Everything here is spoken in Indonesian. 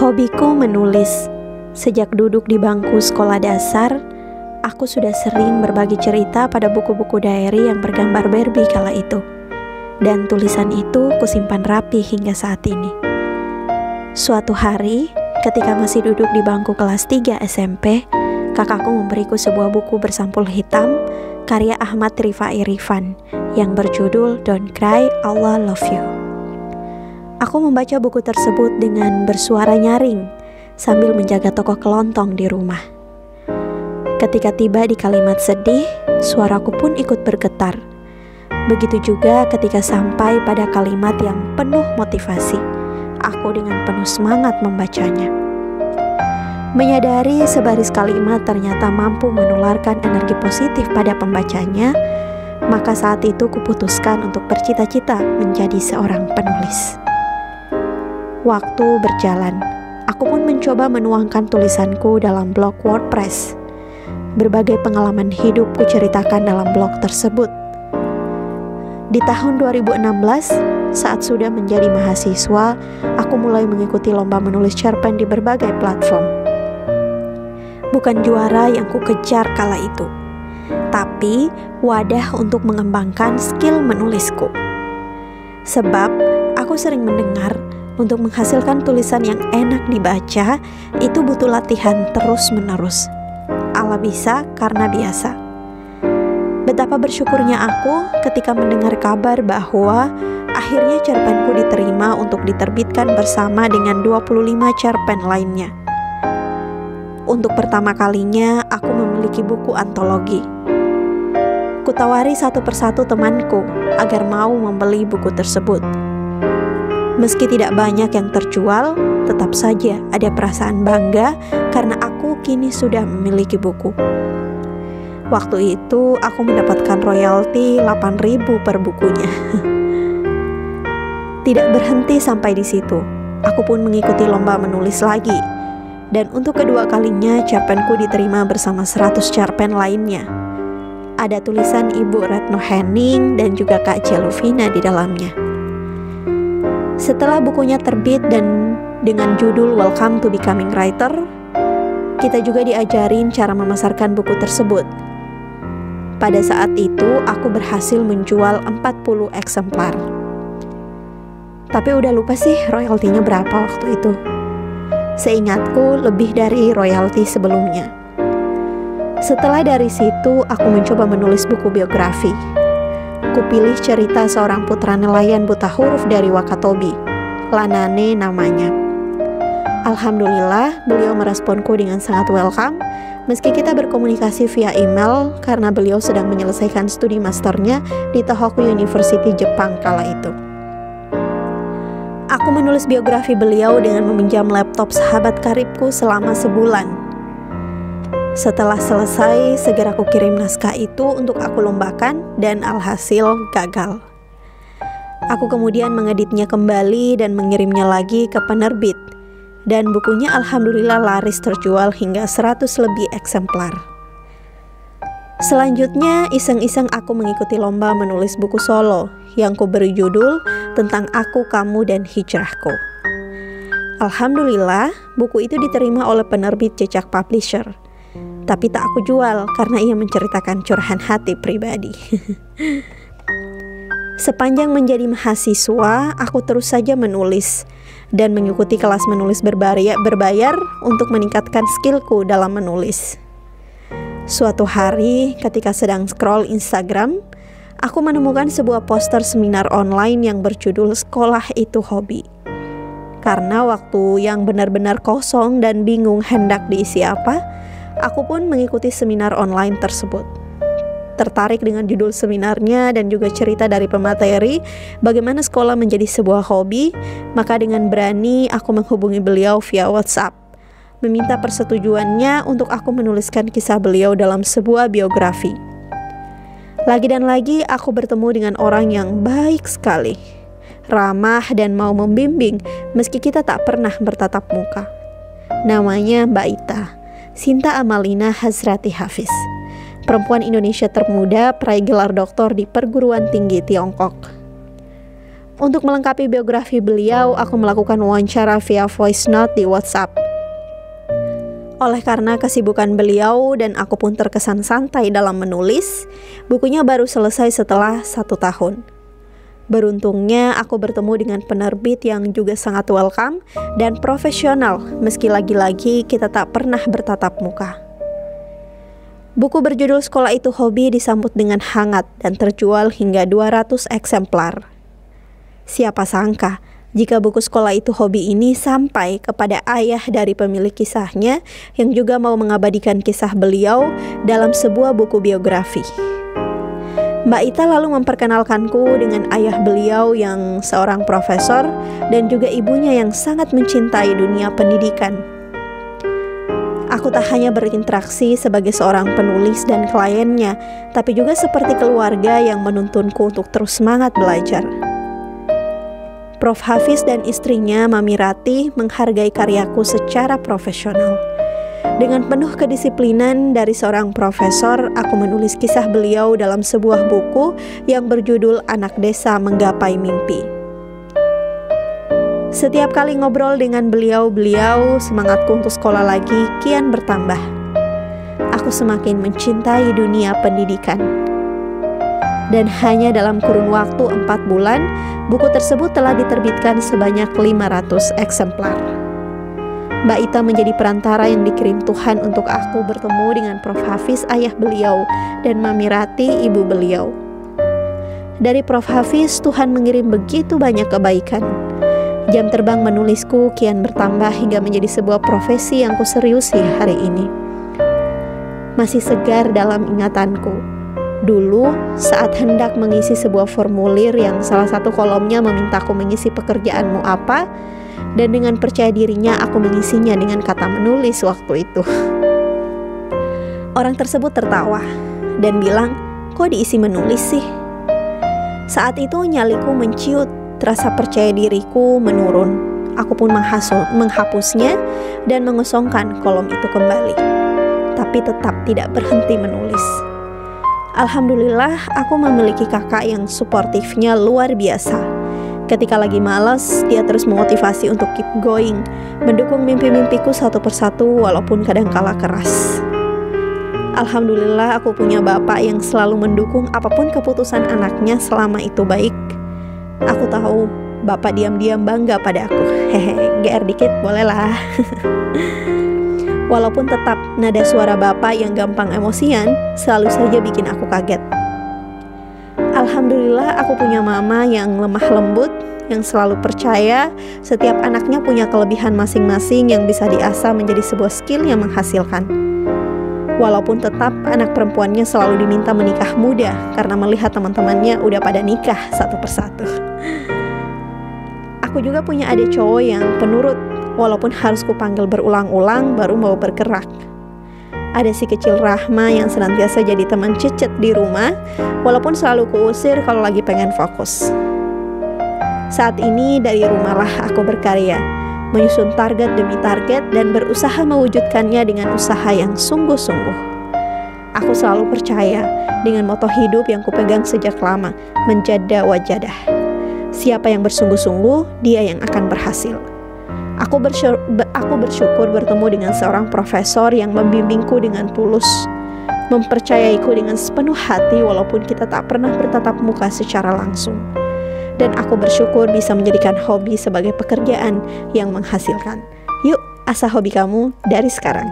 Hobiku menulis. Sejak duduk di bangku sekolah dasar, aku sudah sering berbagi cerita pada buku-buku diary yang bergambar Barbie kala itu. Dan tulisan itu kusimpan rapi hingga saat ini. Suatu hari, ketika masih duduk di bangku kelas 3 SMP, kakakku memberiku sebuah buku bersampul hitam karya Ahmad Rifai Rifan yang berjudul Don't Cry, Allah Love You. Aku membaca buku tersebut dengan bersuara nyaring sambil menjaga toko kelontong di rumah. Ketika tiba di kalimat sedih, suaraku pun ikut bergetar. Begitu juga ketika sampai pada kalimat yang penuh motivasi, aku dengan penuh semangat membacanya. Menyadari sebaris kalimat ternyata mampu menularkan energi positif pada pembacanya, maka saat itu kuputuskan untuk bercita-cita menjadi seorang penulis. Waktu berjalan, aku pun mencoba menuangkan tulisanku dalam blog WordPress. Berbagai pengalaman hidup kuceritakan dalam blog tersebut. Di tahun 2016, saat sudah menjadi mahasiswa, aku mulai mengikuti lomba menulis cerpen di berbagai platform. Bukan juara yang kukejar kala itu, tapi wadah untuk mengembangkan skill menulisku. Sebab aku sering mendengar untuk menghasilkan tulisan yang enak dibaca itu butuh latihan terus-menerus. Ala bisa karena biasa. Betapa bersyukurnya aku ketika mendengar kabar bahwa akhirnya cerpenku diterima untuk diterbitkan bersama dengan 25 cerpen lainnya. Untuk pertama kalinya aku memiliki buku antologi. Kutawari satu persatu temanku agar mau membeli buku tersebut. Meski tidak banyak yang terjual, tetap saja ada perasaan bangga karena aku kini sudah memiliki buku. Waktu itu aku mendapatkan royalti 8.000 per bukunya. Tidak berhenti sampai di situ, aku pun mengikuti lomba menulis lagi. Dan untuk kedua kalinya cerpenku diterima bersama 100 cerpen lainnya. Ada tulisan Ibu Retno Henning dan juga Kak Celuvina di dalamnya. Setelah bukunya terbit dan dengan judul Welcome to Becoming Writer, kita juga diajarin cara memasarkan buku tersebut. Pada saat itu, aku berhasil menjual 40 eksemplar. Tapi udah lupa sih royaltinya berapa waktu itu. Seingatku lebih dari royalti sebelumnya. Setelah dari situ, aku mencoba menulis buku biografi. Kupilih cerita seorang putra nelayan buta huruf dari Wakatobi. Lanane namanya. Alhamdulillah, beliau meresponku dengan sangat welcome. Meski kita berkomunikasi via email karena beliau sedang menyelesaikan studi masternya di Tohoku University Jepang kala itu. Aku menulis biografi beliau dengan meminjam laptop sahabat karibku selama sebulan. Setelah selesai, segera aku kirim naskah itu untuk aku lombakan dan alhasil gagal. Aku kemudian mengeditnya kembali dan mengirimnya lagi ke penerbit. Dan bukunya alhamdulillah laris terjual hingga 100 lebih eksemplar. Selanjutnya, iseng-iseng aku mengikuti lomba menulis buku solo yang kuberi judul Tentang Aku, Kamu, dan Hijrahku. Alhamdulillah, buku itu diterima oleh penerbit Cecak Publisher. Tapi tak aku jual karena ia menceritakan curahan hati pribadi. Sepanjang menjadi mahasiswa, aku terus saja menulis dan mengikuti kelas menulis berbayar untuk meningkatkan skillku dalam menulis. Suatu hari ketika sedang scroll Instagram, aku menemukan sebuah poster seminar online yang berjudul Sekolah Itu Hobi. Karena waktu yang benar-benar kosong dan bingung hendak diisi apa, aku pun mengikuti seminar online tersebut. Tertarik dengan judul seminarnya dan juga cerita dari pemateri bagaimana sekolah menjadi sebuah hobi, maka dengan berani aku menghubungi beliau via WhatsApp, meminta persetujuannya untuk aku menuliskan kisah beliau dalam sebuah biografi. Lagi dan lagi aku bertemu dengan orang yang baik sekali, ramah dan mau membimbing meski kita tak pernah bertatap muka. Namanya Mbak Ita, Sinta Amalina Hazrati Hafiz. Perempuan Indonesia termuda peraih gelar doktor di perguruan tinggi Tiongkok. Untuk melengkapi biografi beliau, aku melakukan wawancara via voice note di WhatsApp. Oleh karena kesibukan beliau dan aku pun terkesan santai dalam menulis, bukunya baru selesai setelah 1 tahun. Beruntungnya aku bertemu dengan penerbit yang juga sangat welcome dan profesional, meski lagi-lagi kita tak pernah bertatap muka. Buku berjudul Sekolah Itu Hobi disambut dengan hangat dan terjual hingga 200 eksemplar. Siapa sangka jika buku Sekolah Itu Hobi ini sampai kepada ayah dari pemilik kisahnya yang juga mau mengabadikan kisah beliau dalam sebuah buku biografi. Mbak Ita lalu memperkenalkanku dengan ayah beliau yang seorang profesor dan juga ibunya yang sangat mencintai dunia pendidikan. Aku tak hanya berinteraksi sebagai seorang penulis dan kliennya, tapi juga seperti keluarga yang menuntunku untuk terus semangat belajar. Prof. Hafiz dan istrinya, Mami Rati, menghargai karyaku secara profesional. Dengan penuh kedisiplinan dari seorang profesor, aku menulis kisah beliau dalam sebuah buku yang berjudul Anak Desa Menggapai Mimpi. Setiap kali ngobrol dengan beliau, semangatku untuk sekolah lagi kian bertambah. Aku semakin mencintai dunia pendidikan. Dan hanya dalam kurun waktu 4 bulan, buku tersebut telah diterbitkan sebanyak 500 eksemplar. Mbak Ita menjadi perantara yang dikirim Tuhan untuk aku bertemu dengan Prof. Hafiz, ayah beliau, dan Mami Rati, ibu beliau. Dari Prof. Hafiz, Tuhan mengirim begitu banyak kebaikan. Jam terbang menulisku kian bertambah hingga menjadi sebuah profesi yang kuseriusi hari ini. Masih segar dalam ingatanku. Dulu, saat hendak mengisi sebuah formulir yang salah satu kolomnya memintaku mengisi pekerjaanmu apa, dan dengan percaya dirinya aku mengisinya dengan kata menulis waktu itu. Orang tersebut tertawa dan bilang, "Kok diisi menulis sih?" Saat itu nyaliku menciut, rasa percaya diriku menurun. Aku pun menghapusnya dan mengosongkan kolom itu kembali, tapi tetap tidak berhenti menulis. Alhamdulillah, aku memiliki kakak yang suportifnya luar biasa. Ketika lagi malas, dia terus memotivasi untuk keep going, mendukung mimpi-mimpiku satu persatu walaupun kadangkala keras. Alhamdulillah, aku punya bapak yang selalu mendukung apapun keputusan anaknya selama itu baik. Aku tahu bapak diam-diam bangga pada aku. Hehe, GR dikit bolehlah. Walaupun tetap nada suara bapak yang gampang emosian selalu saja bikin aku kaget. Alhamdulillah, aku punya mama yang lemah lembut, yang selalu percaya setiap anaknya punya kelebihan masing-masing yang bisa diasah menjadi sebuah skill yang menghasilkan. Walaupun tetap anak perempuannya selalu diminta menikah muda karena melihat teman-temannya udah pada nikah satu persatu. Aku juga punya adik cowok yang penurut, walaupun harus kupanggil berulang-ulang baru mau bergerak. Ada si kecil Rahma yang senantiasa jadi teman cicit di rumah, walaupun selalu kuusir kalau lagi pengen fokus. Saat ini dari rumahlah aku berkarya, menyusun target demi target dan berusaha mewujudkannya dengan usaha yang sungguh-sungguh. Aku selalu percaya dengan moto hidup yang kupegang sejak lama, menjada wajadah. Siapa yang bersungguh-sungguh, dia yang akan berhasil. Aku bersyukur bertemu dengan seorang profesor yang membimbingku dengan tulus, mempercayaiku dengan sepenuh hati walaupun kita tak pernah bertatap muka secara langsung. Dan aku bersyukur bisa menjadikan hobi sebagai pekerjaan yang menghasilkan. Yuk, asah hobi kamu dari sekarang.